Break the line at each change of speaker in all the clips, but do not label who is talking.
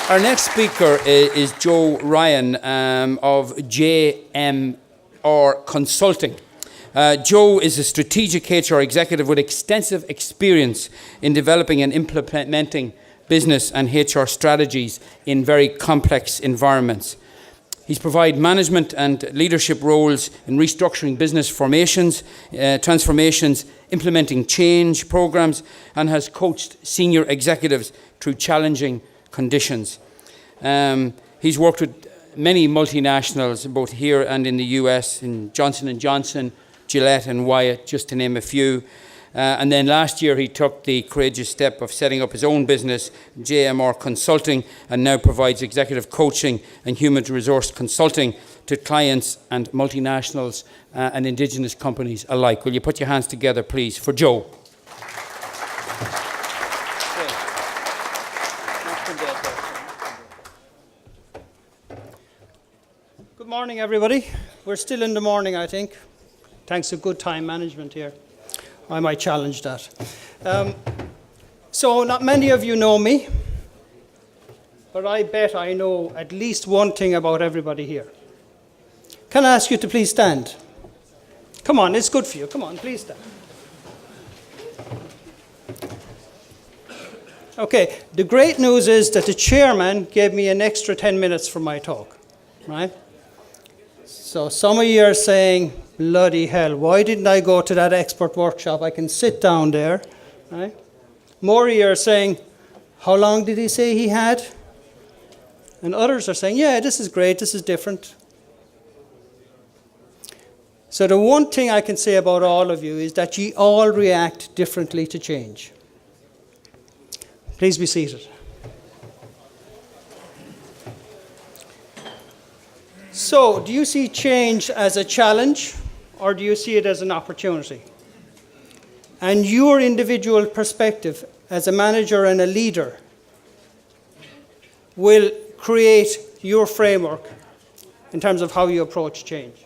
Our next speaker is Joe Ryan of JMR Consulting. Joe is a strategic HR executive with extensive experience in developing and implementing business and HR strategies in very complex environments. He's provided management and leadership roles in restructuring business formations, transformations, implementing change programs, and has coached senior executives through challenging conditions. He's worked with many multinationals, both here and in the US, in Johnson & Johnson, Gillette and Wyatt, just to name a few. And then last year he took the courageous step of setting up his own business, JMR Consulting, and now provides executive coaching and human resource consulting to clients and multinationals and indigenous companies alike. Will you put your hands together, please, for Joe?
Good morning, everybody. We're still in the morning, I think. Thanks to good time management here. I might challenge that. So not many of you know me, but I bet I know at least one thing about everybody here. Can I ask you to please stand? Come on, it's good for you. Come on, please stand. Okay, the great news is that the chairman gave me an extra 10 minutes for my talk, right? So some of you are saying, bloody hell, why didn't I go to that expert workshop? I can sit down there, right? More of you are saying, how long did he say he had? And others are saying, yeah, this is great, this is different. So the one thing I can say about all of you is that you all react differently to change. Please be seated. So, do you see change as a challenge, or do you see it as an opportunity? And your individual perspective as a manager and a leader will create your framework in terms of how you approach change.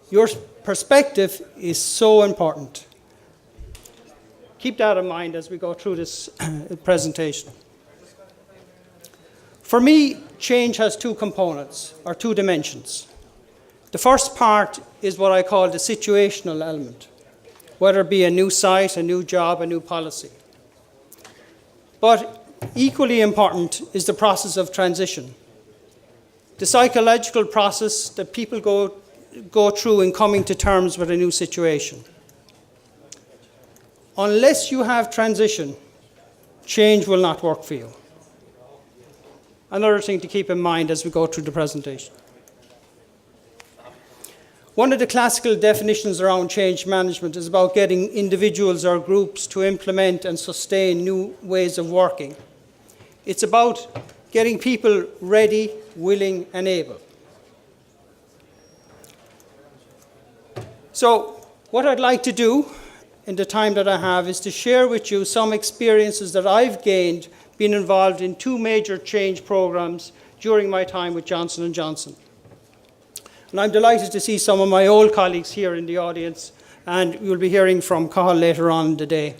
Your perspective is so important. Keep that in mind as we go through this presentation. For me, change has two components, or two dimensions. The first part is what I call the situational element, whether it be a new site, a new job, a new policy. But equally important is the process of transition, the psychological process that people go through in coming to terms with a new situation. Unless you have transition, change will not work for you. Another thing to keep in mind as we go through the presentation. One of the classical definitions around change management is about getting individuals or groups to implement and sustain new ways of working. It's about getting people ready, willing, and able. So, what I'd like to do in the time that I have is to share with you some experiences that I've gained being involved in two major change programs during my time with Johnson & Johnson. And I'm delighted to see some of my old colleagues here in the audience, and you'll be hearing from Carl later on in the day.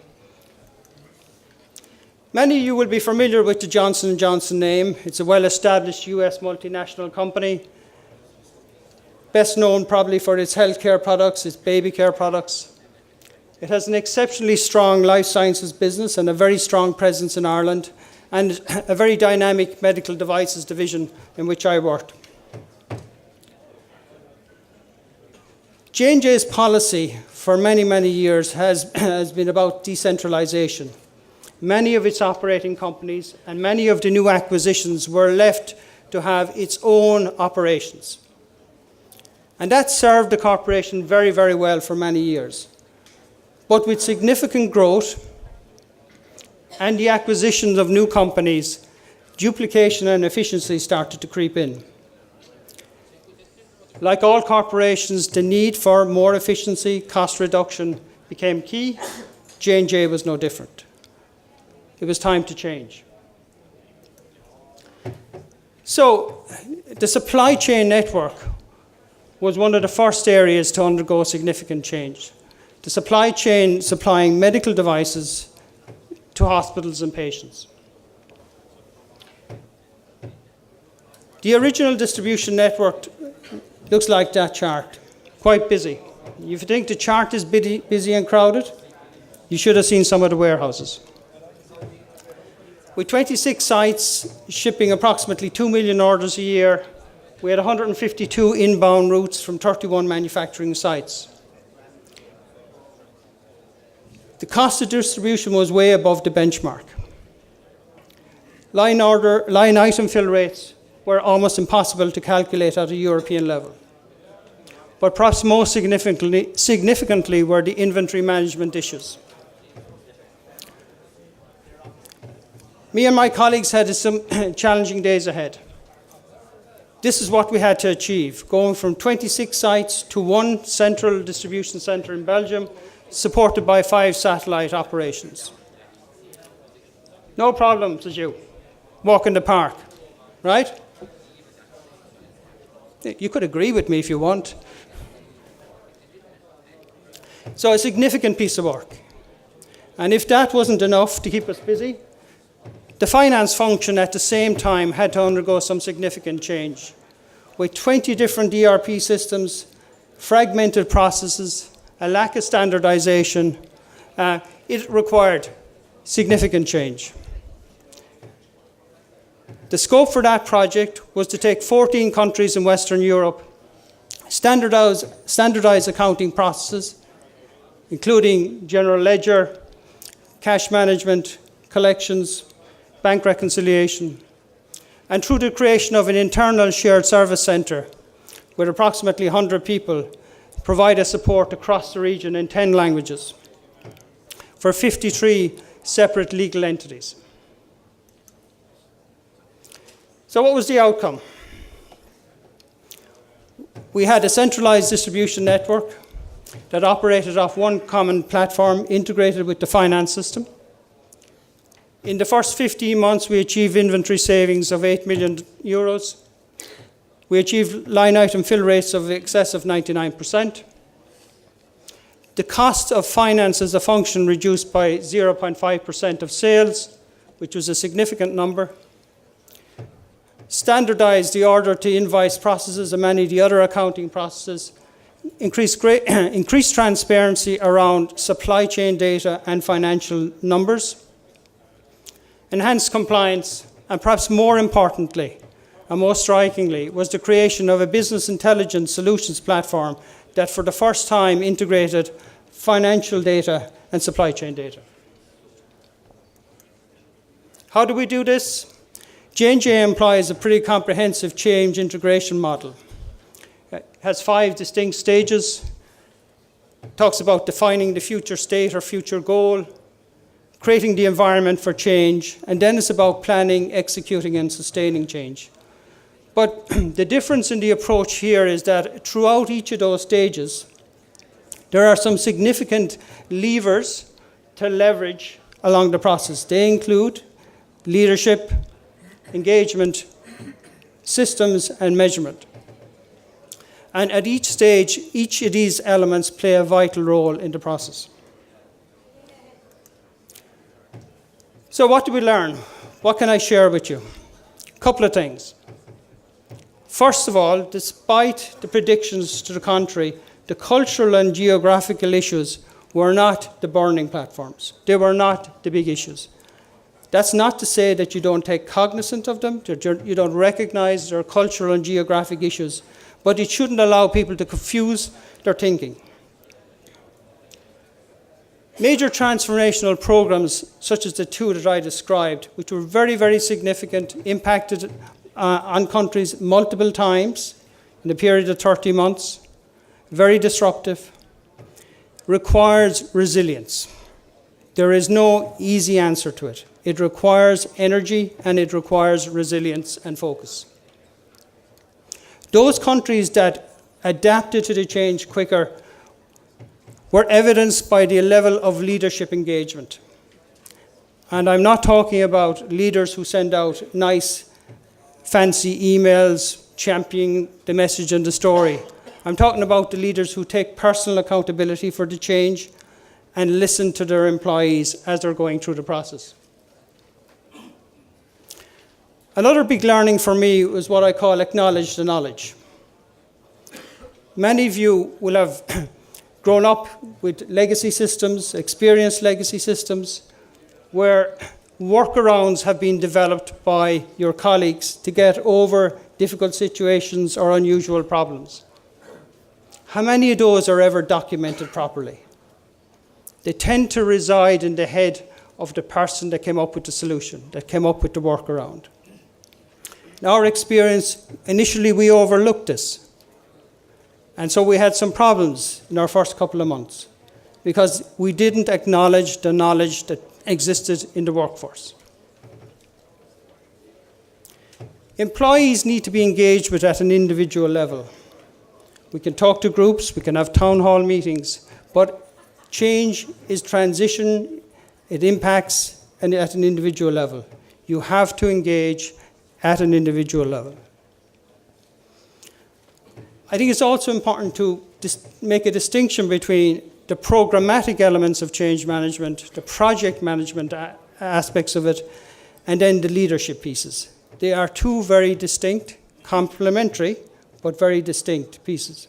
Many of you will be familiar with the Johnson & Johnson name. It's a well-established US multinational company, best known probably for its healthcare products, its baby care products. It has an exceptionally strong life sciences business and a very strong presence in Ireland, and a very dynamic medical devices division in which I worked. J&J's policy for many, many years has been about decentralization. Many of its operating companies and many of the new acquisitions were left to have its own operations. And that served the corporation very, very well for many years. But with significant growth and the acquisition of new companies, duplication and efficiency started to creep in. Like all corporations, the need for more efficiency, cost reduction became key. J&J was no different. It was time to change. So, the supply chain network was one of the first areas to undergo significant change. The supply chain supplying medical devices to hospitals and patients. The original distribution network looks like that chart, quite busy. If you think the chart is busy and crowded, you should have seen some of the warehouses. With 26 sites shipping approximately 2 million orders a year, we had 152 inbound routes from 31 manufacturing sites. The cost of distribution was way above the benchmark. Line item fill rates were almost impossible to calculate at a European level. But perhaps most significantly were the inventory management issues. Me and my colleagues had some challenging days ahead. This is what we had to achieve, going from 26 sites to one central distribution centre in Belgium, supported by 5 satellite operations. No problem, says you. Walk in the park, right? You could agree with me if you want. So a significant piece of work. And if that wasn't enough to keep us busy, the finance function at the same time had to undergo some significant change. With 20 different ERP systems, fragmented processes, a lack of standardization, it required significant change. The scope for that project was to take 14 countries in Western Europe, standardize accounting processes, including general ledger, cash management, collections, bank reconciliation, and through the creation of an internal shared service centre with approximately 100 people, provide a support across the region in 10 languages for 53 separate legal entities. So what was the outcome? We had a centralized distribution network that operated off one common platform integrated with the finance system. In the first 15 months, we achieved inventory savings of 8 million euros. We achieved line item fill rates of excess of 99%. The cost of finance as a function reduced by 0.5% of sales, which was a significant number. Standardized the order to invoice processes and many of the other accounting processes. Increased transparency around supply chain data and financial numbers. Enhanced compliance, and perhaps more importantly, and most strikingly, was the creation of a business intelligence solutions platform that for the first time integrated financial data and supply chain data. How do we do this? J&J employs a pretty comprehensive change integration model. It has 5 distinct stages. It talks about defining the future state or future goal, creating the environment for change, and then it's about planning, executing, and sustaining change. But the difference in the approach here is that throughout each of those stages, there are some significant levers to leverage along the process. They include leadership, engagement, systems, and measurement. And at each stage, each of these elements play a vital role in the process. So what did we learn? What can I share with you? A couple of things. First of all, despite the predictions to the contrary, the cultural and geographical issues were not the burning platforms. They were not the big issues. That's not to say that you don't take cognizance of them, that you don't recognize their cultural and geographic issues, but it shouldn't allow people to confuse their thinking. Major transformational programs, such as the 2 that I described, which were very, very significant, impacted on countries multiple times in a period of 30 months, very disruptive, requires resilience. There is no easy answer to it. It requires energy and it requires resilience and focus. Those countries that adapted to the change quicker were evidenced by the level of leadership engagement. And I'm not talking about leaders who send out nice, fancy emails championing the message and the story. I'm talking about the leaders who take personal accountability for the change and listen to their employees as they're going through the process. Another big learning for me was what I call acknowledge the knowledge. Many of you will have grown up with legacy systems, experienced legacy systems, where workarounds have been developed by your colleagues to get over difficult situations or unusual problems. How many of those are ever documented properly? They tend to reside in the head of the person that came up with the solution, that came up with the workaround. In our experience, initially we overlooked this. And so we had some problems in our first couple of months because we didn't acknowledge the knowledge that existed in the workforce. Employees need to be engaged with at an individual level. We can talk to groups, we can have town hall meetings, but change is transition, it impacts at an individual level. You have to engage at an individual level. I think it's also important to make a distinction between the programmatic elements of change management, the project management aspects of it, and then the leadership pieces. They are two very distinct, complementary, but very distinct pieces.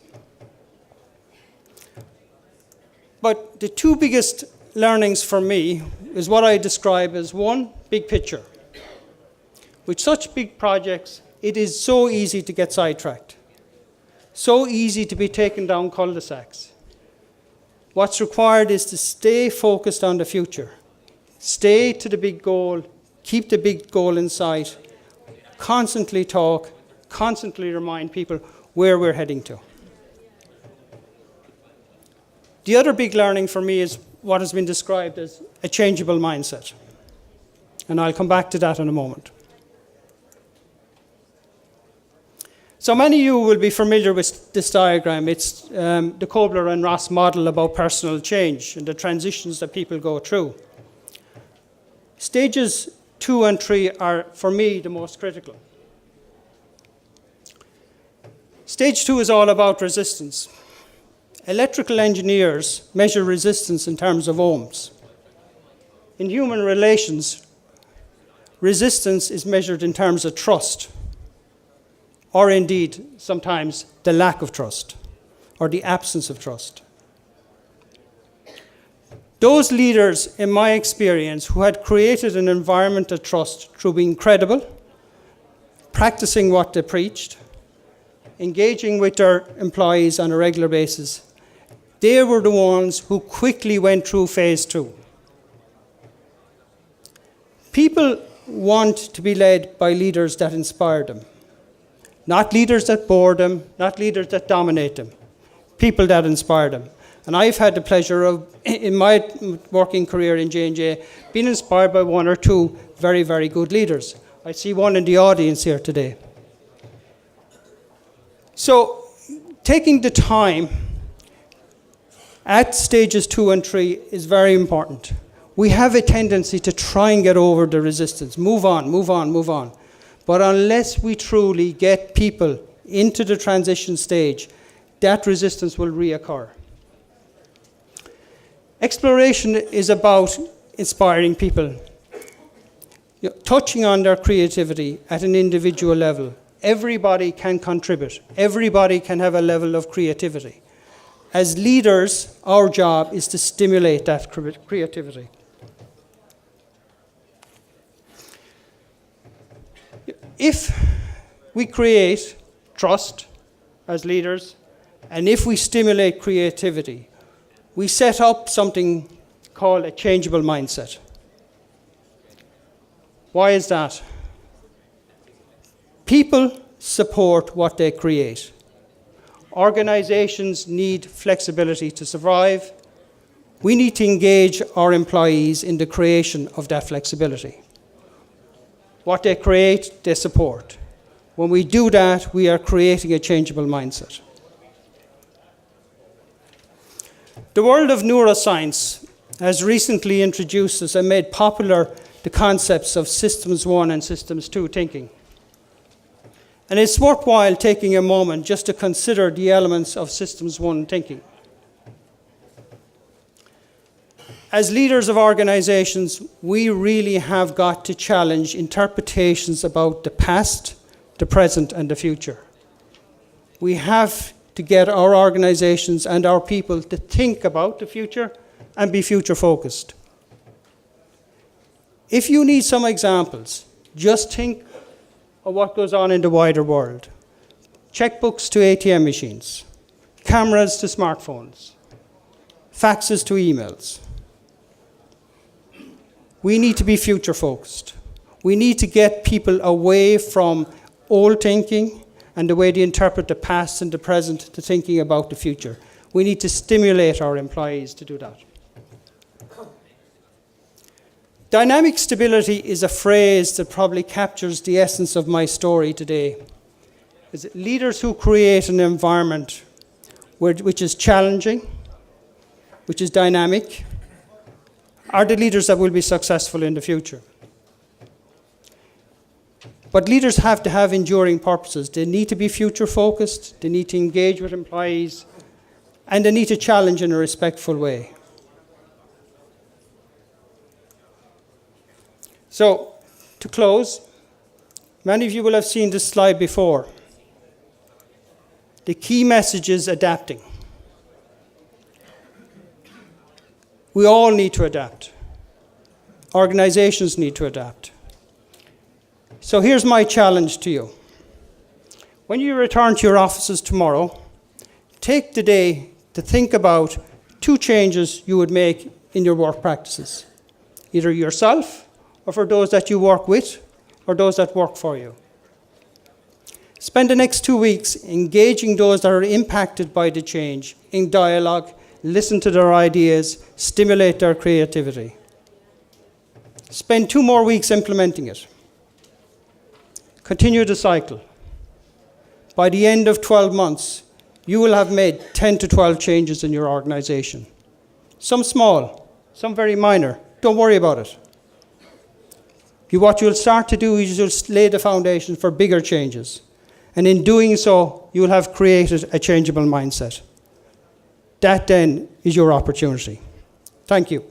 But the two biggest learnings for me is what I describe as one, big picture. With such big projects, it is so easy to get sidetracked, so easy to be taken down cul-de-sacs. What's required is to stay focused on the future, stay to the big goal, keep the big goal in sight, constantly talk, constantly remind people where we're heading to. The other big learning for me is what has been described as a changeable mindset. And I'll come back to that in a moment. So many of you will be familiar with this diagram. It's the Kobler and Ross model about personal change and the transitions that people go through. Stages 2 and 3 are, for me, the most critical. Stage 2 is all about resistance. Electrical engineers measure resistance in terms of ohms. In human relations, resistance is measured in terms of trust, or indeed, sometimes, the lack of trust, or the absence of trust. Those leaders, in my experience, who had created an environment of trust through being credible, practicing what they preached, engaging with their employees on a regular basis, they were the ones who quickly went through phase 2. People want to be led by leaders that inspire them. Not leaders that bore them, not leaders that dominate them. People that inspire them. And I've had the pleasure of, in my working career in J&J, being inspired by one or two very, very good leaders. I see one in the audience here today. So, taking the time at stages 2 and 3 is very important. We have a tendency to try and get over the resistance. Move on, move on, move on. But unless we truly get people into the transition stage, that resistance will reoccur. Exploration is about inspiring people, touching on their creativity at an individual level. Everybody can contribute. Everybody can have a level of creativity. As leaders, our job is to stimulate that creativity. If we create trust as leaders, and if we stimulate creativity, we set up something called a changeable mindset. Why is that? People support what they create. Organizations need flexibility to survive. We need to engage our employees in the creation of that flexibility. What they create, they support. When we do that, we are creating a changeable mindset. The world of neuroscience has recently introduced us and made popular the concepts of Systems 1 and Systems 2 thinking. And it's worthwhile taking a moment just to consider the elements of Systems 1 thinking. As leaders of organizations, we really have got to challenge interpretations about the past, the present, and the future. We have to get our organizations and our people to think about the future and be future-focused. If you need some examples, just think of what goes on in the wider world. Checkbooks to ATM machines, cameras to smartphones, faxes to emails. We need to be future-focused. We need to get people away from old thinking and the way they interpret the past and the present to thinking about the future. We need to stimulate our employees to do that. Dynamic stability is a phrase that probably captures the essence of my story today. Is it leaders who create an environment which is challenging, which is dynamic, are the leaders that will be successful in the future. But leaders have to have enduring purposes. They need to be future-focused, they need to engage with employees, and they need to challenge in a respectful way. So, to close, many of you will have seen this slide before. The key message is adapting. We all need to adapt. Organizations need to adapt. So here's my challenge to you. When you return to your offices tomorrow, take the day to think about 2 changes you would make in your work practices, either yourself or for those that you work with or those that work for you. Spend the next 2 weeks engaging those that are impacted by the change in dialogue, listen to their ideas, stimulate their creativity. Spend 2 more weeks implementing it. Continue the cycle. By the end of 12 months, you will have made 10 to 12 changes in your organization. Some small, some very minor. Don't worry about it. What you'll start to do is you'll lay the foundation for bigger changes. And in doing so, you'll have created a changeable mindset. That then is your opportunity. Thank you.